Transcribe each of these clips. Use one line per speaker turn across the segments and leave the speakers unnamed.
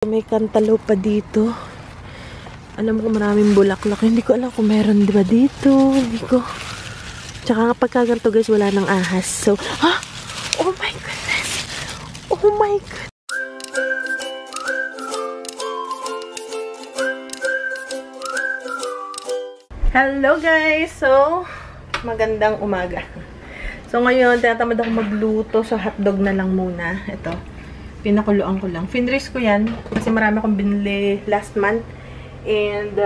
May cantaloupe pa dito. Alam ko maraming bulaklak. Hindi ko alam kung meron diba dito. Hindi ko. Tsaka kapag kaganto guys, wala nang ahas. So, ha? Oh my goodness. Oh my god. Hello guys. So, magandang umaga. So, ngayon, tinatamad ako magluto. So, hotdog na lang muna. Ito. Pinakuluan ko lang. Finris ko yan. Kasi marami akong binili last month. And,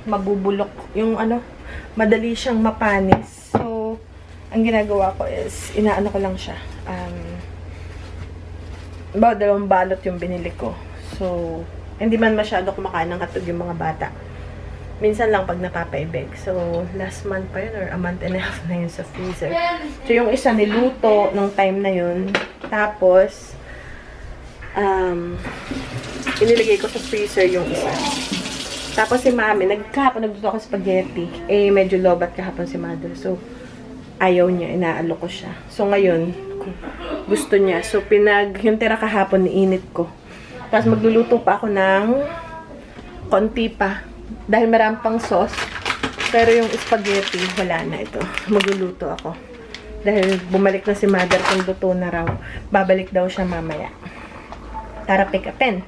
mabubulok. Yung ano, madali siyang mapanis. So, ang ginagawa ko is, inaano ko lang siya. About 2 balot yung binili ko. So, hindi man masyado kumakain ng hotdog yung mga bata. Minsan lang pag napapaibig. So, last month pa yun or a month and a half na yun sa freezer. So, yung isa niluto nung time na yun. Tapos, inilagay ko sa freezer yung isa. Tapos si mami, kahapon nagluto ako spaghetti. Eh, medyo lobat kahapon si mother. So, ayaw niya. Inaalo ko siya. So, ngayon, gusto niya. So, yung tira kahapon, niinit ko. Tapos, magluluto pa ako ng konti pa. Dahil marami pang sauce. Pero yung spaghetti, wala na ito. Magluluto ako. Dahil bumalik na si mother kung luto na raw. Babalik daw siya mamaya. Para pick upin.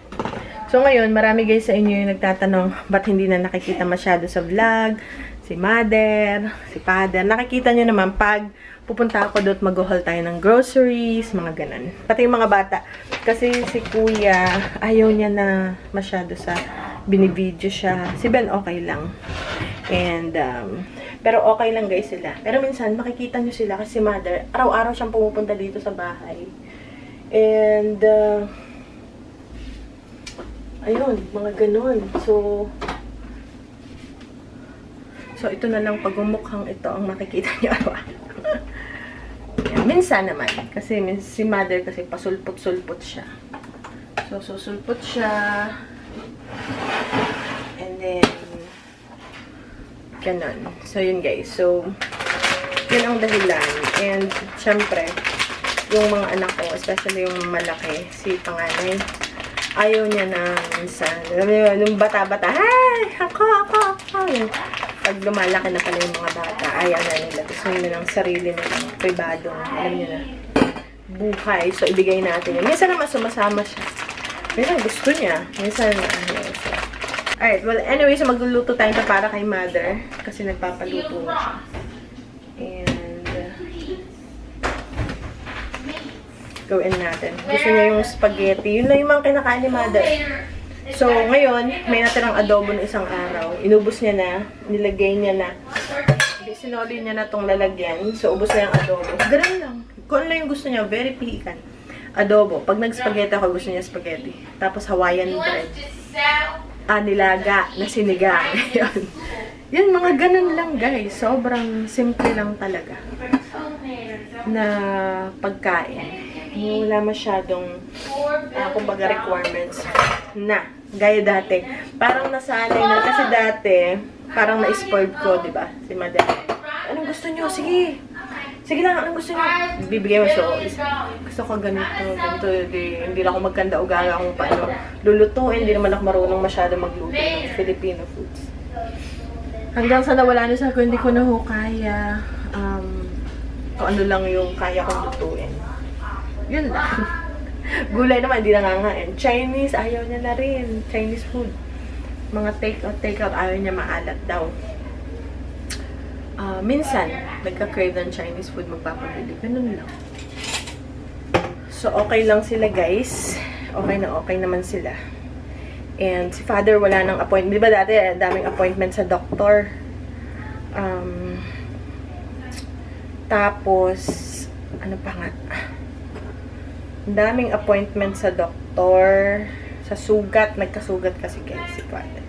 So, ngayon, marami guys sa inyo yung nagtatanong ba't hindi na nakikita masyado sa vlog, si mother, si father. Nakikita nyo naman pag pupunta ako doon, mag-haul tayo ng groceries, mga ganan. Pati yung mga bata. Kasi si kuya, ayaw niya na masyado sa binibidyo siya. Si Ben, okay lang. And, pero okay lang guys sila. Pero minsan, makikita nyo sila kasi si mother, araw-araw siyang pumupunta dito sa bahay. And, ayun, mga ganun. So, ito na lang pagmumukhang ito ang makikita niyo araw-araw. Minsan naman. Kasi si mother kasi pasulpot-sulpot siya. So, susulpot siya. And then, ganun. So, yun guys. So, yun ang dahilan. And, syempre, yung mga anak ko, especially yung malaki, si panganay, ayaw niya na minsan. Nung bata-bata, ay, ako. Pag lumalaki na pala yung mga bata, ayaw na nila. Gusto nila ng sarili nilang pribadong, alam niyo na, buhay. So, ibigay natin yun. Minsan naman sumasama siya. Minsan gusto niya. Minsan, so. Alright, well, anyway, so magluluto tayo para kay mother. Kasi nagpapaluto na siya. And, gawin natin. Gusto niya yung spaghetti. Yun lang yung mga kinakain ni mother. So, ngayon, may natirang adobo ng isang araw. Inubos niya na. Nilagay niya na. Sinoli niya na tong lalagyan. So, ubos na yung adobo. Ganun lang. Kung ano yung gusto niya, very pihikan. Adobo. Pag nag-spaghetti ako, gusto niya spaghetti. Tapos, Hawaiian bread. Nilaga na sinigang. Yun, mga ganun lang, guys. Sobrang simple lang talaga. Na pagkain. Wala masyadong kumbaga requirements na gaya dati. Parang nasanay na kasi dati parang na-spoiled ko, di ba? Si madam. Anong gusto niyo? Sige. Sige lang, anong gusto niyo? Bibigay mo. So, gusto ko ganito. Hindi lang ako magkanda o gaga kung paano lulutuin. Hindi naman ako marunong masyado magluto ng Filipino foods. Hanggang sa nawala na sa ako, hindi ko na ho kaya kung ano lang yung kaya kong lutuin. Yun lang. Gulay naman, hindi nangangain. Chinese, ayaw niya na rin. Chinese food. Mga take-out, ayaw niya maalat daw. Minsan, nagka-crave ng Chinese food, magpapabili. Ganun lang. So, okay lang sila, guys. Okay naman sila. And si father, wala nang appointment. Di ba dati, daming appointment sa doktor. Tapos, ano pa nga? Daming appointment sa doktor, sa sugat. Nagkasugat kasi guys si father.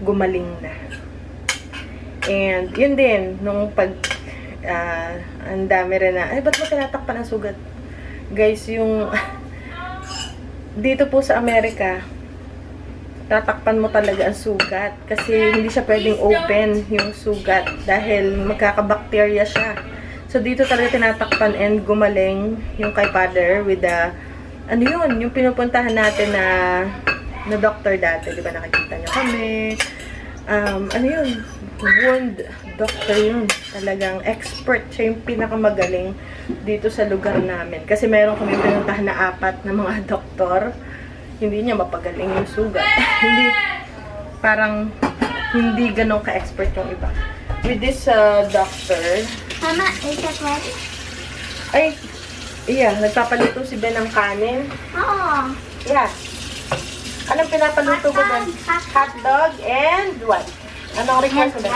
Gumaling na. And, yun din, nung ang dami rin na, ay, ba't mo tinatakpan ang sugat? Guys, yung, dito po sa Amerika, tatakpan mo talaga ang sugat. Kasi hindi siya pwedeng open yung sugat. Dahil magkakabakterya siya. So, dito talaga tinatakpan and gumaling yung kay father with the, ano yun, yung pinupuntahan natin na na doctor dati. Di ba nakikita niyo kami? Ano yun? Wound doctor yun. Talagang expert. Siya yung pinakamagaling dito sa lugar namin. Kasi meron kami pinuntahan na 4 na mga doktor. Hindi niya mapagaling yung sugat. Hindi, parang, hindi ganun ka-expert yung iba. With this doctor...
Mama, is that ready?
Ay, iya, nagpapaluto si Ben ng kanin.
Oo.
Yeah. Anong pinapaluto ko doon? Hotdog and what? Anong request mo doon?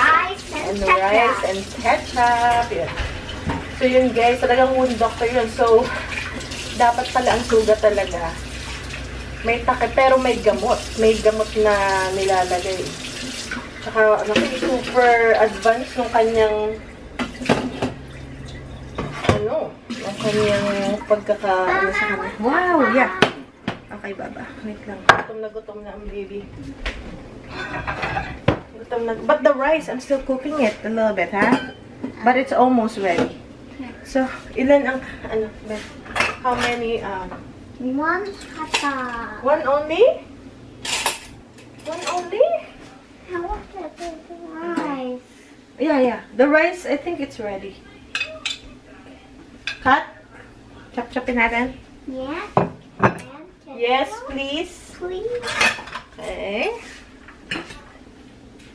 And rice and ketchup. Yun. So yun guys, talagang wound doctor yun. So, dapat pala ang sugat talaga. May takip, pero may gamot. May gamot na nilalagay. Tsaka, super advanced nung kanyang yung kanyang ano sa kanya. Wow, yeah. Okay, baba. Wait lang. Gutom na ang baby. Gutom na. But the rice, I'm still cooking it a little bit, ha? But it's almost ready. So, ilan ang, how many,
One hot dog.
one only? One only?
I want the rice.
Yeah. The rice, I think it's ready. Cut? Chop-chopin natin?
Yeah.
Yes, please.
Please.
Okay.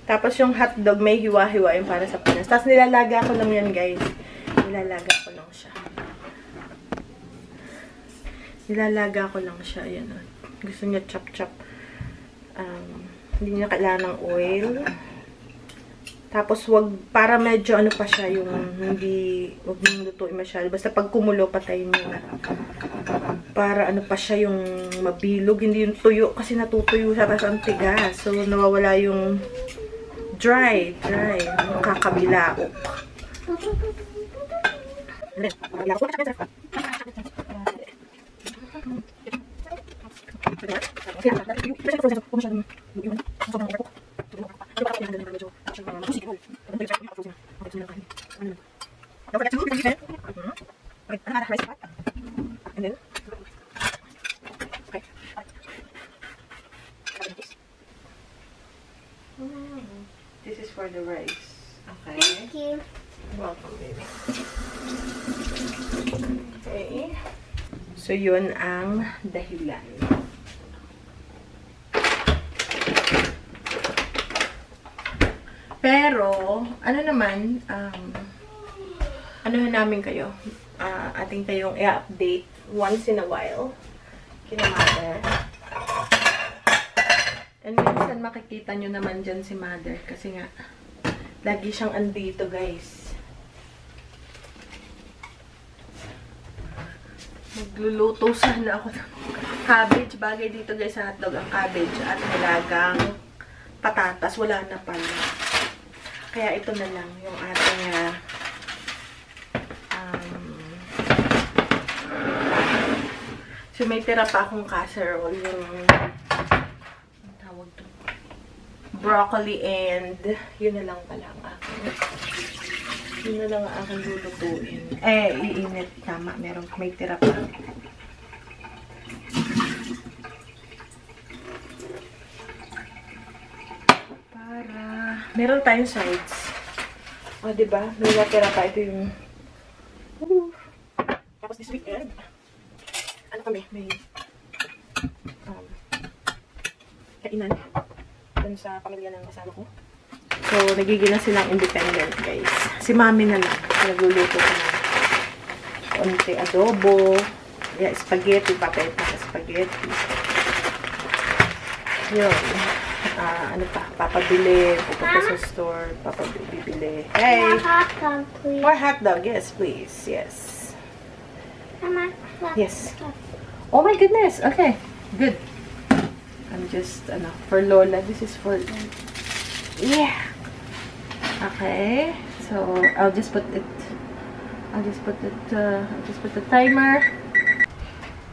Tapos yung hotdog, may hiwa-hiwa yung para sa Pinas. Tapos nilalaga ko lang yan, guys. Nilalaga ko lang siya. Nilalaga ko lang siya. Yan. Gusto niya chop-chop. Hindi niya kailangan ng oil. Tapos, para medyo ano pa siya, yung wag nang lutuin masyado. Basta pag kumulo, patayin niyo na. Para ano pa siya, yung mabilog. Hindi yung tuyo, kasi natutuyo siya, tapos ang tigas. So, nawawala yung dry. Yung kakabilaok. Don't forget to use it. Okay, another rice pot. And then, okay. This is for the rice. Okay.
Thank you.
Welcome, baby. Okay. So, yun ang dahilan. Pero, ano naman, ano namin kayo, ating kayong i-update once in a while. Kina Mother. And minsan makikita nyo naman dyan si Mother. Kasi nga, lagi siyang andito, guys. Magluluto sana ako ng cabbage. Bagay dito, guys, sa hotdog ang cabbage at nilagang patatas. Wala na pala. Kaya ito na lang yung ating so may tira pa akong casserole, yung tawag to, broccoli, and yun na lang pala ang aking, yun na lang ang aking lulutuin. Iinit, tama, may tira pa. Meron tayong sides. O, diba? May natira pa. Ito yung... Tapos this weekend, ano kami? May kainan dun sa pamilya ng kasama ko. So, nagiging na silang independent, guys. Si Mami na lang. Nagluluto ko na konti adobo. Yeah, spaghetti. Papalit na sa spaghetti. Yun. Ano pa? Papabili. Pupunta sa store. Papabili. Hey!
More hot dog, please.
More hot dog. Yes, please. Yes.
Mama,
Yes. Oh my goodness. Okay. Good. I'm just, for Lola. This is for... Yeah. Okay. So, I'll just put put the timer.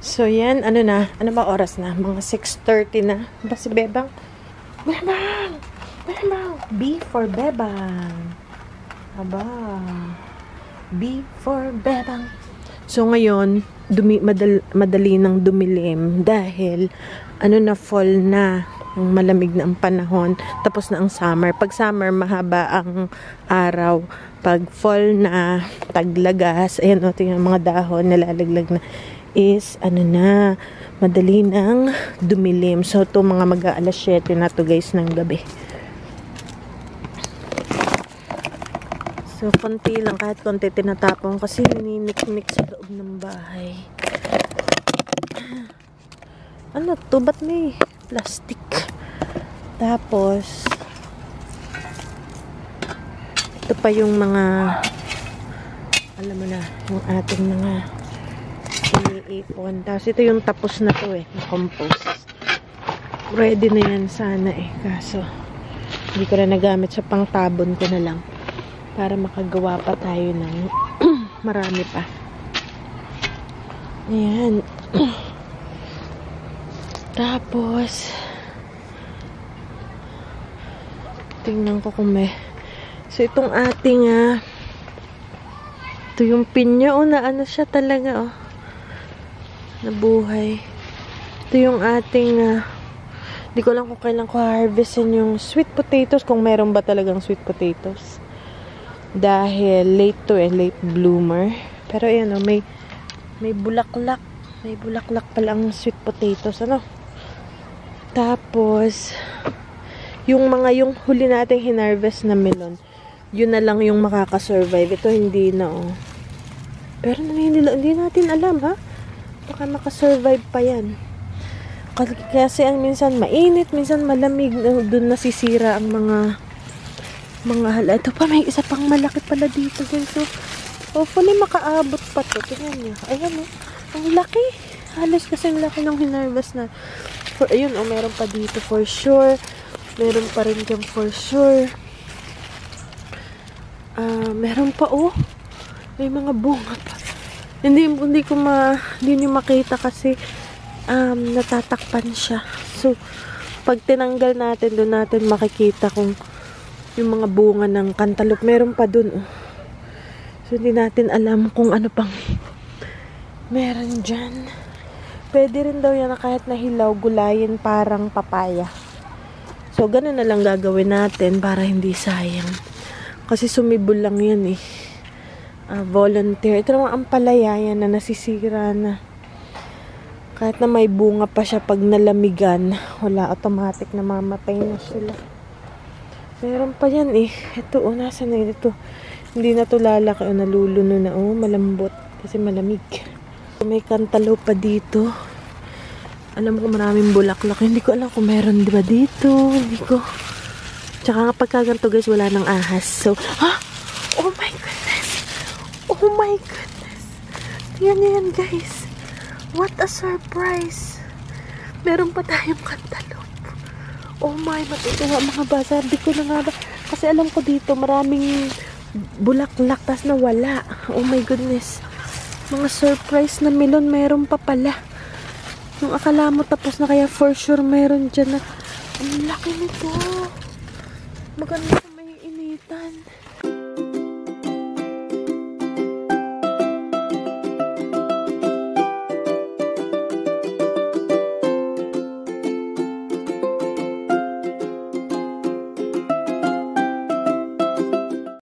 So, yan. Ano na? Ano ba oras na? Mga 6:30 na. Ba si Bebang? Bebang! Bebang! B for Bebang. Aba. B for Bebang. So ngayon, madali nang dumilim dahil na fall na, yung malamig na ang panahon, tapos na ang summer. Pag summer, mahaba ang araw. Pag fall na, taglagas, ayan o, yung mga dahon, nalalaglag na, is, na, madali nang dumilim. So, ito mga mag-aalas 7 na to guys ng gabi. So, konti lang, kahit konti tinatapon kasi nininik-nik sa loob ng bahay. Ano to? Ba't may plastic? Tapos, ito pa yung mga, alam mo na, yung ating mga iniipon. Tapos, ito yung tapos na to na compost. Ready na yan sana kaso, hindi ko na nagamit sa pangtabon ko na lang. Para makagawa pa tayo ng marami pa. Ayan. Tapos, tingnan ko kung may. So, itong ating, ito yung pinya, na ano siya talaga, nabuhay. Ito yung ating, di ko lang kung kailan ko harvestin yung sweet potatoes, kung meron ba talagang sweet potatoes. Dahil late to late bloomer. Pero ayan may bulaklak. May bulaklak pala ang sweet potatoes, Tapos, yung huli nating hinarvest na melon, yun na lang yung makakasurvive. Ito hindi na, Pero hindi natin alam, Baka makasurvive pa yan. Kasi minsan mainit, minsan malamig, doon nasisira ang mga hala. Ito pa, may isa pang malaki pala dito, guys. So, hopefully makaabot pa to. Tingnan nyo. Ayan, ang laki. Halos kasi ang laki ng hinarvest na. Ayun, meron pa dito for sure. Meron pa rin dyan for sure. Meron pa, may mga bunga pa. Hindi nyo makita kasi natatakpan siya. So, pag tinanggal natin, doon natin makikita kung yung mga bunga ng cantaloupe, meron pa dun. So, hindi natin alam kung ano pang meron dyan. Pwede rin daw yan na kahit nahilaw, gulayin parang papaya. So, ganun na lang gagawin natin para hindi sayang. Kasi sumibol lang yan volunteer. Ito naman ang palaya yan na nasisira na. Kahit na may bunga pa siya, pag nalamigan, wala, automatic na mamatay na sila. Meron pa yan Ito, nasa na ito. Hindi na to lalaki naluluno na. Malambot. Kasi malamig. May cantaloupe pa dito. Alam ko maraming bulaklak. Hindi ko alam kung meron diba dito. Hindi ko. Tsaka nga pagkaganto guys, wala nang ahas. So, oh my goodness. Oh my goodness. Tingnan nyo yan guys. What a surprise. Meron pa tayong cantaloupe. Oh my, matutuwa mga ba. Sabi ko na nga ba. Kasi alam ko dito, maraming bulaklak, tas nawala. Oh my goodness. Mga surprise na melon, meron pa pala. Yung akala mo tapos na, kaya for sure meron dyan na. Ang laki nito. Maganda